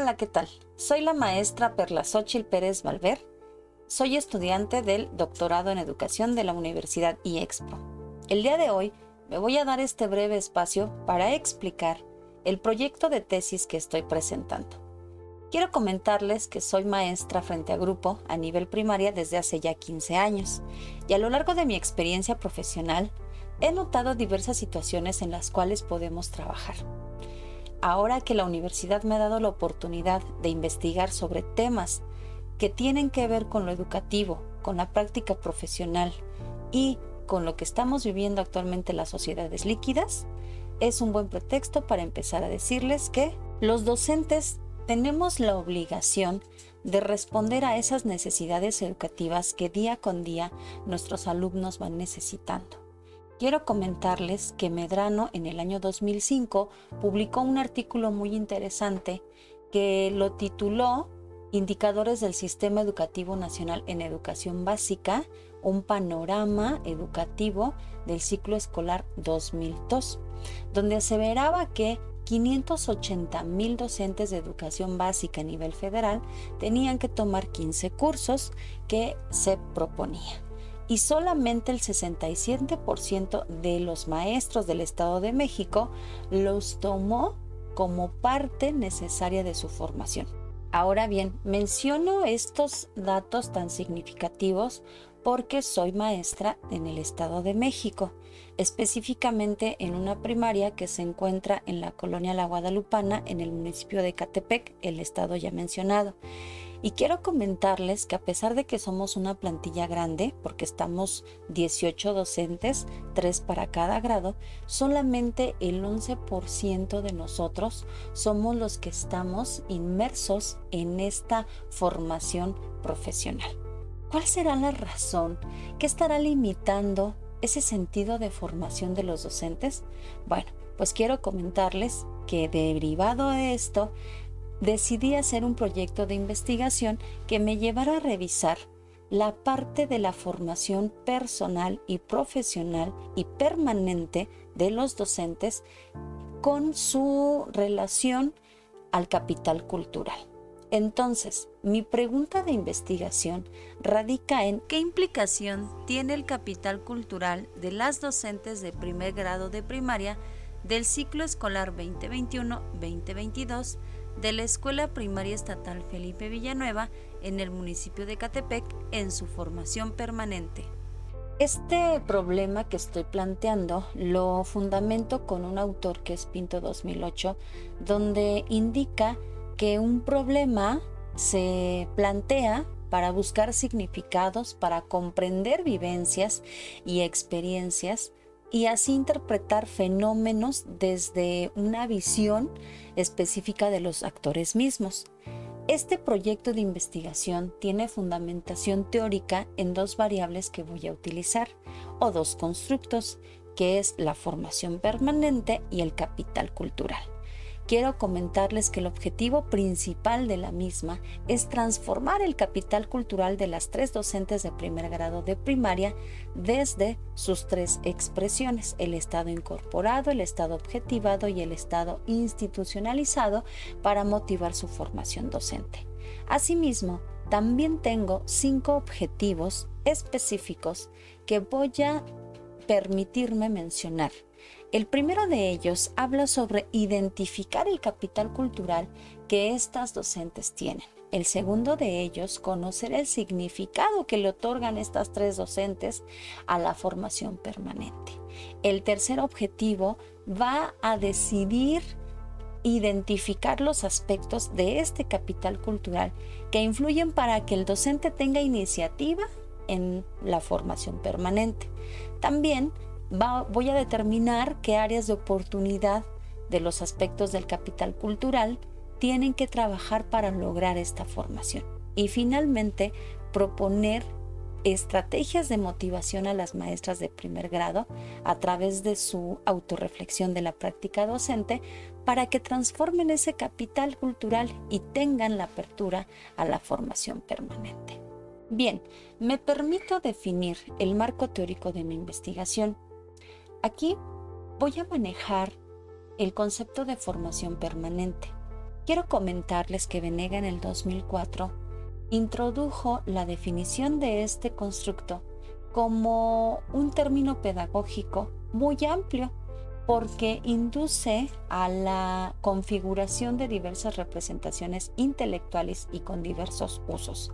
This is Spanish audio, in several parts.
Hola, ¿qué tal? Soy la maestra Perla Xóchitl Pérez Valver. Soy estudiante del doctorado en educación de la Universidad IEXPO. El día de hoy me voy a dar este breve espacio para explicar el proyecto de tesis que estoy presentando. Quiero comentarles que soy maestra frente a grupo a nivel primaria desde hace ya 15 años y a lo largo de mi experiencia profesional he notado diversas situaciones en las cuales podemos trabajar. Ahora que la universidad me ha dado la oportunidad de investigar sobre temas que tienen que ver con lo educativo, con la práctica profesional y con lo que estamos viviendo actualmente en las sociedades líquidas, es un buen pretexto para empezar a decirles que los docentes tenemos la obligación de responder a esas necesidades educativas que día con día nuestros alumnos van necesitando. Quiero comentarles que Medrano en el año 2005 publicó un artículo muy interesante que lo tituló Indicadores del Sistema Educativo Nacional en Educación Básica, un panorama educativo del ciclo escolar 2002, donde aseveraba que 580,000 docentes de educación básica a nivel federal tenían que tomar 15 cursos que se proponía. Y solamente el 67% de los maestros del Estado de México los tomó como parte necesaria de su formación. Ahora bien, menciono estos datos tan significativos porque soy maestra en el Estado de México, específicamente en una primaria que se encuentra en la colonia La Guadalupana, en el municipio de Ecatepec, el estado ya mencionado. Y quiero comentarles que a pesar de que somos una plantilla grande, porque estamos 18 docentes, 3 para cada grado, solamente el 11% de nosotros somos los que estamos inmersos en esta formación profesional. ¿Cuál será la razón? ¿Qué estará limitando ese sentido de formación de los docentes? Bueno, pues quiero comentarles que derivado de esto, decidí hacer un proyecto de investigación que me llevara a revisar la parte de la formación personal y profesional y permanente de los docentes con su relación al capital cultural. Entonces, mi pregunta de investigación radica en ¿qué implicación tiene el capital cultural de las docentes de primer grado de primaria del ciclo escolar 2021-2022 de la Escuela Primaria Estatal Felipe Villanueva en el municipio de Ecatepec en su formación permanente? Este problema que estoy planteando lo fundamento con un autor que es Pinto 2008, donde indica que un problema se plantea para buscar significados, para comprender vivencias y experiencias y así interpretar fenómenos desde una visión específica de los actores mismos. Este proyecto de investigación tiene fundamentación teórica en dos variables que voy a utilizar, o dos constructos, que es la formación permanente y el capital cultural. Quiero comentarles que el objetivo principal de la misma es transformar el capital cultural de las 3 docentes de primer grado de primaria desde sus 3 expresiones: el estado incorporado, el estado objetivado y el estado institucionalizado, para motivar su formación docente. Asimismo, también tengo 5 objetivos específicos que voy a permitirme mencionar. El primero de ellos habla sobre identificar el capital cultural que estas docentes tienen. El segundo de ellos, conocer el significado que le otorgan estas 3 docentes a la formación permanente. El tercer objetivo va a decidir identificar los aspectos de este capital cultural que influyen para que el docente tenga iniciativa en la formación permanente. También voy a determinar qué áreas de oportunidad de los aspectos del capital cultural tienen que trabajar para lograr esta formación. Y finalmente, proponer estrategias de motivación a las maestras de primer grado a través de su autorreflexión de la práctica docente para que transformen ese capital cultural y tengan la apertura a la formación permanente. Bien, me permito definir el marco teórico de mi investigación. Aquí voy a manejar el concepto de formación permanente. quiero comentarles que Venega en el 2004 introdujo la definición de este constructo como un término pedagógico muy amplio, porque induce a la configuración de diversas representaciones intelectuales y con diversos usos.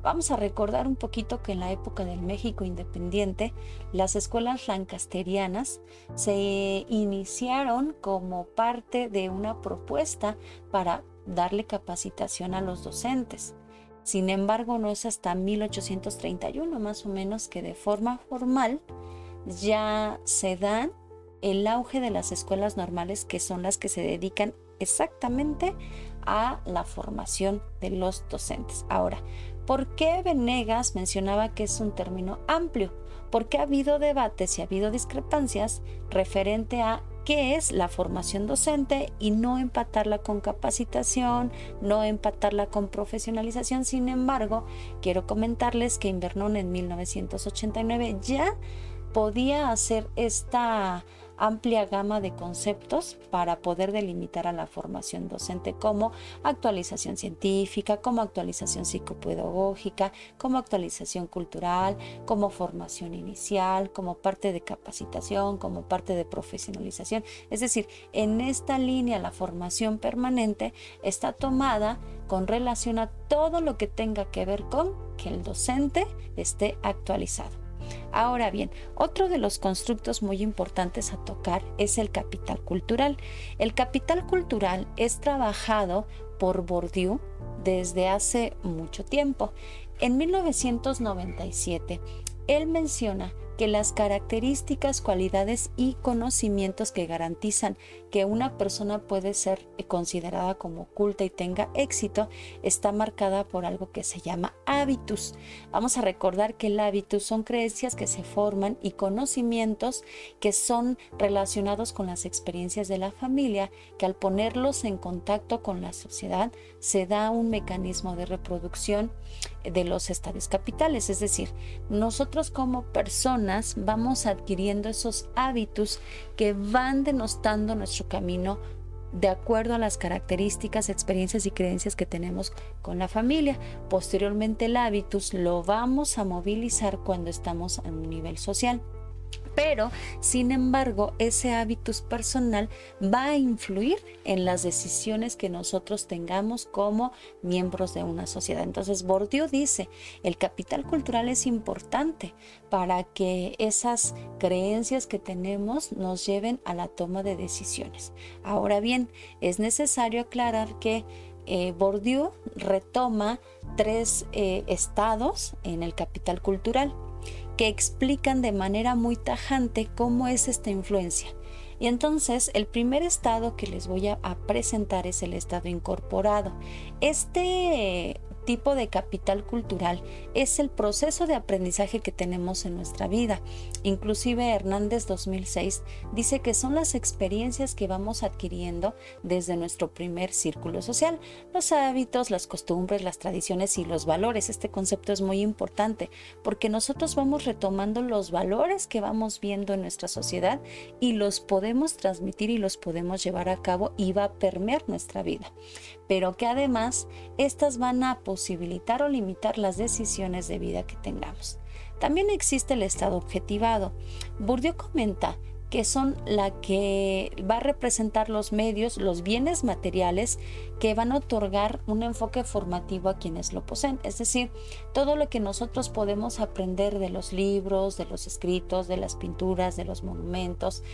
Vamos a recordar un poquito que en la época del México independiente, las escuelas lancasterianas se iniciaron como parte de una propuesta para darle capacitación a los docentes. Sin embargo, no es hasta 1831 más o menos que de forma formal ya se da el auge de las escuelas normales, que son las que se dedican exactamente a la formación de los docentes. Ahora, ¿por qué Venegas mencionaba que es un término amplio? Porque ha habido debates y ha habido discrepancias referente a qué es la formación docente y no empatarla con capacitación, no empatarla con profesionalización. Sin embargo, quiero comentarles que Invernón en 1989 ya podía hacer esta amplia gama de conceptos para poder delimitar a la formación docente como actualización científica, como actualización psicopedagógica, como actualización cultural, como formación inicial, como parte de capacitación, como parte de profesionalización. Es decir, en esta línea la formación permanente está tomada con relación a todo lo que tenga que ver con que el docente esté actualizado. Ahora bien, otro de los constructos muy importantes a tocar es el capital cultural. El capital cultural es trabajado por Bourdieu desde hace mucho tiempo. En 1997, él menciona que las características, cualidades y conocimientos que garantizan que una persona puede ser considerada como culta y tenga éxito está marcada por algo que se llama hábitus. Vamos a recordar que el hábitus son creencias que se forman y conocimientos que son relacionados con las experiencias de la familia, que al ponerlos en contacto con la sociedad se da un mecanismo de reproducción de los estados capitales. Es decir, nosotros como personas vamos adquiriendo esos hábitos que van denostando nuestro camino de acuerdo a las características, experiencias y creencias que tenemos con la familia. Posteriormente el hábitus lo vamos a movilizar cuando estamos en un nivel social. Pero, sin embargo, ese hábitus personal va a influir en las decisiones que nosotros tengamos como miembros de una sociedad. Entonces, Bourdieu dice, el capital cultural es importante para que esas creencias que tenemos nos lleven a la toma de decisiones. Ahora bien, es necesario aclarar que Bourdieu retoma 3 estados en el capital cultural que explican de manera muy tajante cómo es esta influencia. Y entonces el primer estado que les voy a presentar es el estado incorporado. Este tipo de capital cultural es el proceso de aprendizaje que tenemos en nuestra vida. Inclusive Hernández 2006 dice que son las experiencias que vamos adquiriendo desde nuestro primer círculo social, los hábitos, las costumbres, las tradiciones y los valores. Este concepto es muy importante porque nosotros vamos retomando los valores que vamos viendo en nuestra sociedad y los podemos transmitir y los podemos llevar a cabo y va a permear nuestra vida, pero que además estas van a posibilitar o limitar las decisiones de vida que tengamos. También existe el estado objetivado. Bourdieu comenta que son la que va a representar los medios, los bienes materiales que van a otorgar un enfoque formativo a quienes lo poseen. Es decir, todo lo que nosotros podemos aprender de los libros, de los escritos, de las pinturas, de los monumentos,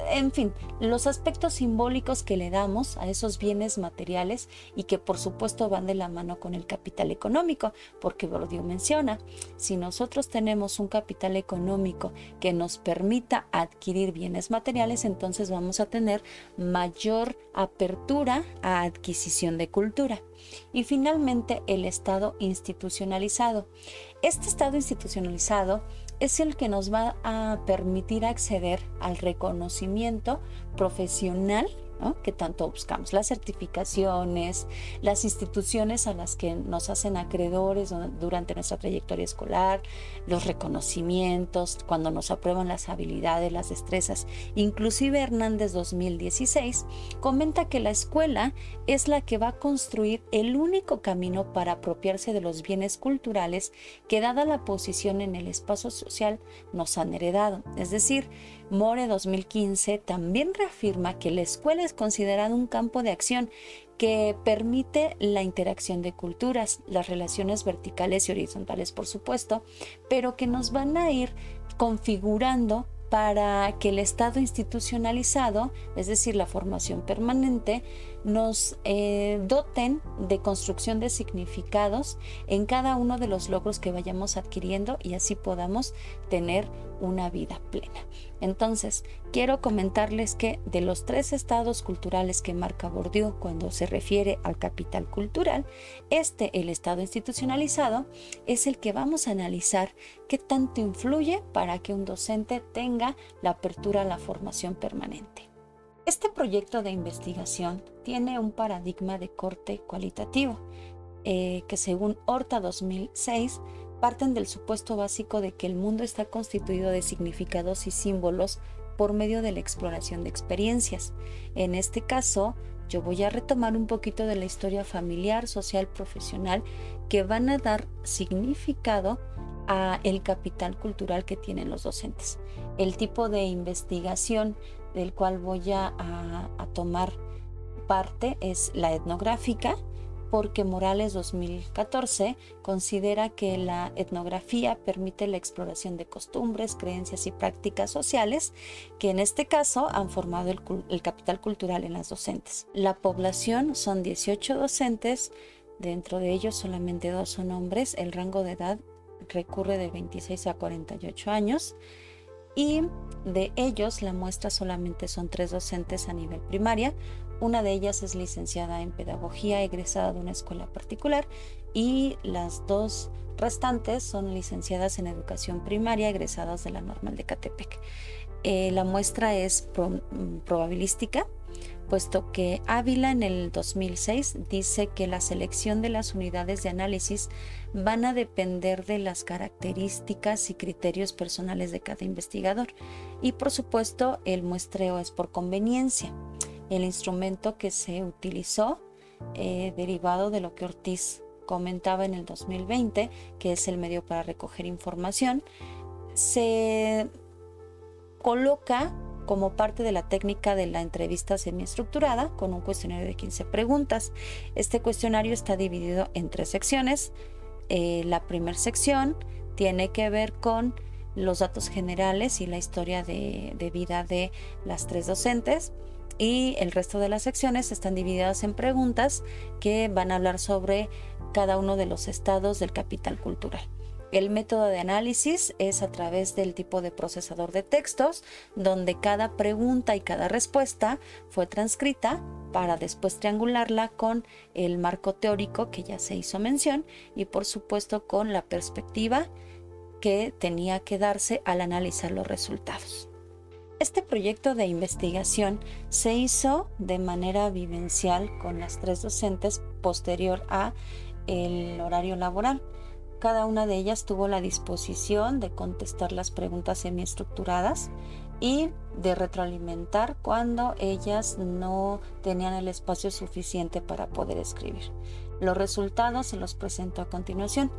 en fin, los aspectos simbólicos que le damos a esos bienes materiales y que por supuesto van de la mano con el capital económico, porque Bourdieu menciona, si nosotros tenemos un capital económico que nos permita adquirir bienes materiales, entonces vamos a tener mayor apertura a adquisición de cultura. Y finalmente el estado institucionalizado. Este estado institucionalizado es el que nos va a permitir acceder al reconocimiento profesional ¿no? Que tanto buscamos, las certificaciones, las instituciones a las que nos hacen acreedores durante nuestra trayectoria escolar, los reconocimientos, cuando nos aprueban las habilidades, las destrezas. Inclusive Hernández 2016 comenta que la escuela es la que va a construir el único camino para apropiarse de los bienes culturales que, dada la posición en el espacio social, nos han heredado. Es decir, More 2015 también reafirma que la escuela es considerada un campo de acción que permite la interacción de culturas, las relaciones verticales y horizontales, por supuesto, pero que nos van a ir configurando para que el estado institucionalizado, es decir, la formación permanente, nos doten de construcción de significados en cada uno de los logros que vayamos adquiriendo y así podamos tener una vida plena. Entonces, quiero comentarles que de los 3 estados culturales que marca Bourdieu cuando se refiere al capital cultural, el estado institucionalizado, es el que vamos a analizar qué tanto influye para que un docente tenga la apertura a la formación permanente. Este proyecto de investigación tiene un paradigma de corte cualitativo, que según Horta 2006 parten del supuesto básico de que el mundo está constituido de significados y símbolos por medio de la exploración de experiencias. En este caso, yo voy a retomar un poquito de la historia familiar, social, profesional, que van a dar significado a el capital cultural que tienen los docentes. El tipo de investigación del cual voy a tomar parte es la etnográfica, porque Morales 2014 considera que la etnografía permite la exploración de costumbres, creencias y prácticas sociales que en este caso han formado el capital cultural en las docentes. La población son 18 docentes, dentro de ellos solamente 2 son hombres, el rango de edad recurre de 26 a 48 años y de ellos la muestra solamente son 3 docentes a nivel primaria. Una de ellas es licenciada en pedagogía, egresada de una escuela particular, y las 2 restantes son licenciadas en educación primaria, egresadas de la Normal de Catepec. La muestra es probabilística, puesto que Ávila en el 2006 dice que la selección de las unidades de análisis van a depender de las características y criterios personales de cada investigador, y por supuesto el muestreo es por conveniencia. El instrumento que se utilizó, derivado de lo que Ortiz comentaba en el 2020, que es el medio para recoger información, se coloca como parte de la técnica de la entrevista semiestructurada con un cuestionario de 15 preguntas. Este cuestionario está dividido en 3 secciones. La primera sección tiene que ver con los datos generales y la historia de vida de las 3 docentes, y el resto de las secciones están divididas en preguntas que van a hablar sobre cada uno de los estados del capital cultural. El método de análisis es a través del tipo de procesador de textos, donde cada pregunta y cada respuesta fue transcrita para después triangularla con el marco teórico que ya se hizo mención y por supuesto con la perspectiva que tenía que darse al analizar los resultados. Este proyecto de investigación se hizo de manera vivencial con las 3 docentes posterior a el horario laboral. Cada una de ellas tuvo la disposición de contestar las preguntas semiestructuradas y de retroalimentar cuando ellas no tenían el espacio suficiente para poder escribir. Los resultados se los presento a continuación.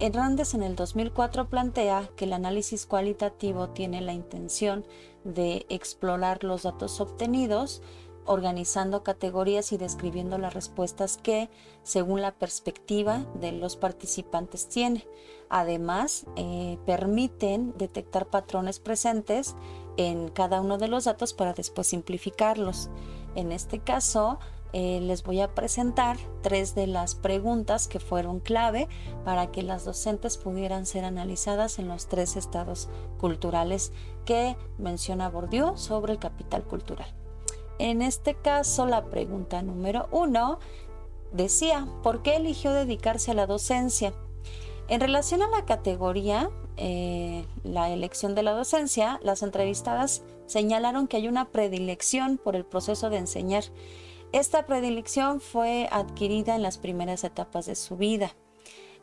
Hernández en el 2004 plantea que el análisis cualitativo tiene la intención de explorar los datos obtenidos, organizando categorías y describiendo las respuestas que, según la perspectiva de los participantes, tiene. Además, permiten detectar patrones presentes en cada uno de los datos para después simplificarlos. En este caso, les voy a presentar 3 de las preguntas que fueron clave para que las docentes pudieran ser analizadas en los 3 estados culturales que menciona Bourdieu sobre el capital cultural. En este caso, la pregunta número 1 decía: ¿por qué eligió dedicarse a la docencia? En relación a la categoría, la elección de la docencia, las entrevistadas señalaron que hay una predilección por el proceso de enseñar. Esta predilección fue adquirida en las primeras etapas de su vida.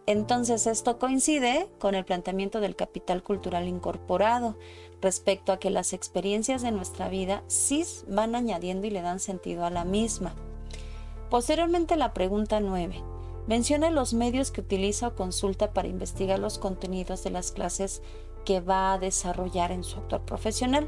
Entonces esto coincide con el planteamiento del capital cultural incorporado respecto a que las experiencias de nuestra vida sí van añadiendo y le dan sentido a la misma. Posteriormente, la pregunta 9 menciona los medios que utiliza o consulta para investigar los contenidos de las clases que va a desarrollar en su actuar profesional.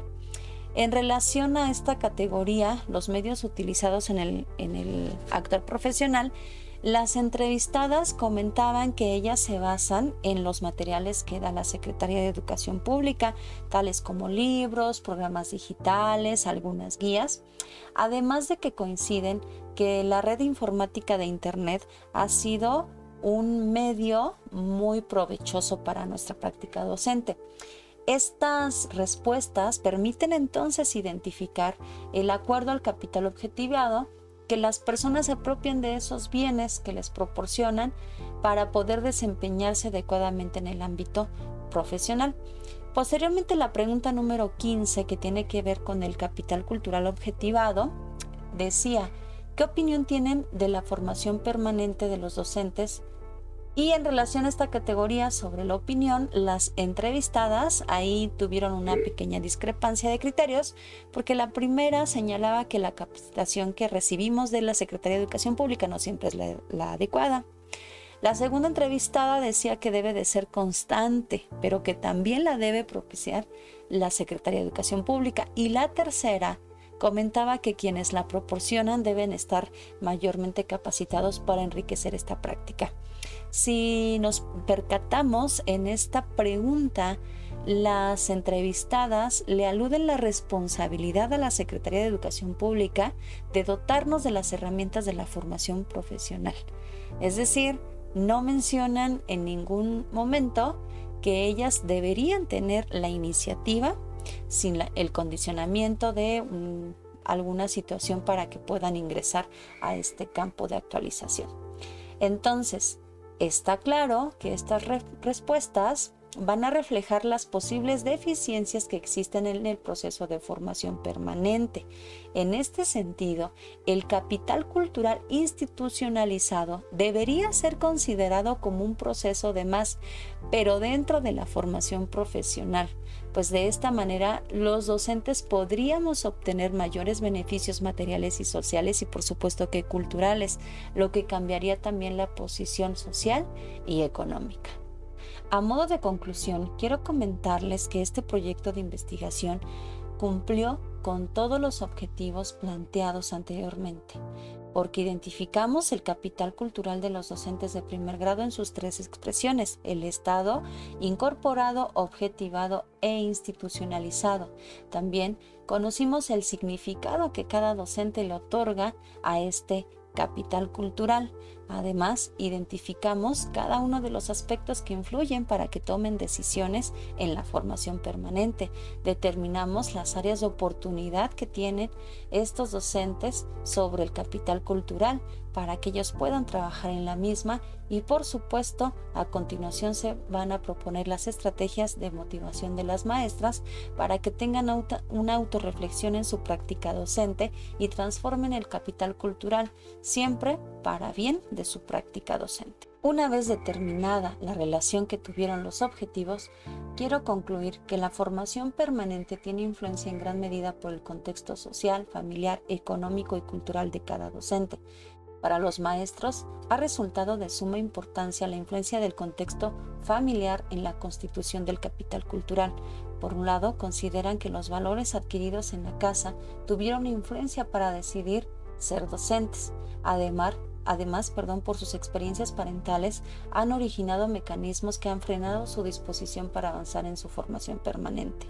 En relación a esta categoría, los medios utilizados en el actuar profesional, las entrevistadas comentaban que ellas se basan en los materiales que da la Secretaría de Educación Pública, tales como libros, programas digitales, algunas guías, además de que coinciden que la red informática de Internet ha sido un medio muy provechoso para nuestra práctica docente. Estas respuestas permiten entonces identificar el acuerdo al capital objetivado que las personas se apropien de esos bienes que les proporcionan para poder desempeñarse adecuadamente en el ámbito profesional. Posteriormente, la pregunta número 15, que tiene que ver con el capital cultural objetivado, decía: ¿qué opinión tienen de la formación permanente de los docentes? Y en relación a esta categoría sobre la opinión, las entrevistadas ahí tuvieron una pequeña discrepancia de criterios, porque la primera señalaba que la capacitación que recibimos de la Secretaría de Educación Pública no siempre es la adecuada. La segunda entrevistada decía que debe de ser constante, pero que también la debe propiciar la Secretaría de Educación Pública. Y la tercera comentaba que quienes la proporcionan deben estar mayormente capacitados para enriquecer esta práctica. Si nos percatamos en esta pregunta, las entrevistadas le aluden la responsabilidad a la Secretaría de Educación Pública de dotarnos de las herramientas de la formación profesional. Es decir, no mencionan en ningún momento que ellas deberían tener la iniciativa sin el condicionamiento de alguna situación para que puedan ingresar a este campo de actualización. Entonces, está claro que estas respuestas van a reflejar las posibles deficiencias que existen en el proceso de formación permanente. En este sentido, el capital cultural institucionalizado debería ser considerado como un proceso de más, pero dentro de la formación profesional, pues de esta manera los docentes podríamos obtener mayores beneficios materiales y sociales y por supuesto que culturales, lo que cambiaría también la posición social y económica. A modo de conclusión, quiero comentarles que este proyecto de investigación cumplió con todos los objetivos planteados anteriormente, porque identificamos el capital cultural de los docentes de primer grado en sus tres expresiones: el estado, incorporado, objetivado e institucionalizado. También conocimos el significado que cada docente le otorga a este capital cultural. Además, identificamos cada uno de los aspectos que influyen para que tomen decisiones en la formación permanente. Determinamos las áreas de oportunidad que tienen estos docentes sobre el capital cultural para que ellos puedan trabajar en la misma y, por supuesto, a continuación se van a proponer las estrategias de motivación de las maestras para que tengan una autorreflexión en su práctica docente y transformen el capital cultural siempre para bien de su práctica docente. Una vez determinada la relación que tuvieron los objetivos, quiero concluir que la formación permanente tiene influencia en gran medida por el contexto social, familiar, económico y cultural de cada docente. Para los maestros, ha resultado de suma importancia la influencia del contexto familiar en la constitución del capital cultural. Por un lado, consideran que los valores adquiridos en la casa tuvieron influencia para decidir ser docentes. Además, por sus experiencias parentales, han originado mecanismos que han frenado su disposición para avanzar en su formación permanente.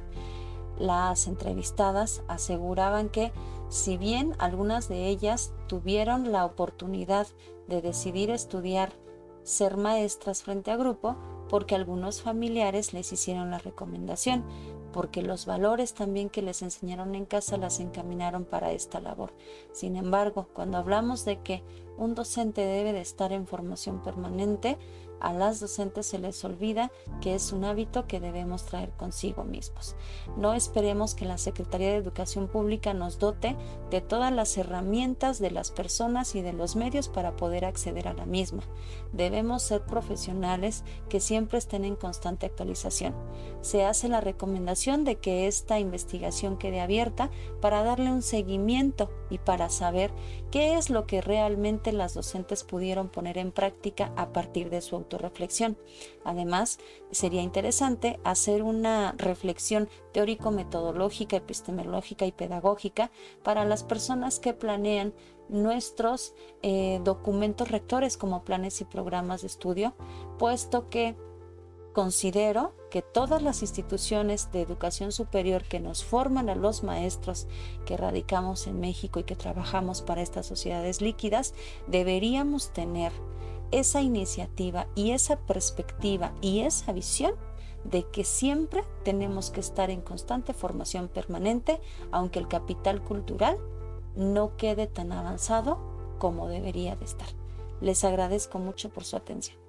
Las entrevistadas aseguraban que, si bien algunas de ellas tuvieron la oportunidad de decidir estudiar ser maestras frente a grupo, porque algunos familiares les hicieron la recomendación, porque los valores también que les enseñaron en casa las encaminaron para esta labor. Sin embargo, cuando hablamos de que un docente debe de estar en formación permanente, A las docentes se les olvida que es un hábito que debemos traer consigo mismos. No esperemos que la Secretaría de Educación Pública nos dote de todas las herramientas de las personas y de los medios para poder acceder a la misma. Debemos ser profesionales que siempre estén en constante actualización. Se hace la recomendación de que esta investigación quede abierta para darle un seguimiento y para saber qué es lo que realmente las docentes pudieron poner en práctica a partir de su autorreflexión. Además, sería interesante hacer una reflexión teórico-metodológica, epistemológica y pedagógica para las personas que planean nuestros documentos rectores como planes y programas de estudio, puesto que considero que todas las instituciones de educación superior que nos forman a los maestros que radicamos en México y que trabajamos para estas sociedades líquidas, deberíamos tener esa iniciativa y esa perspectiva y esa visión de que siempre tenemos que estar en constante formación permanente, aunque el capital cultural no quede tan avanzado como debería de estar. Les agradezco mucho por su atención.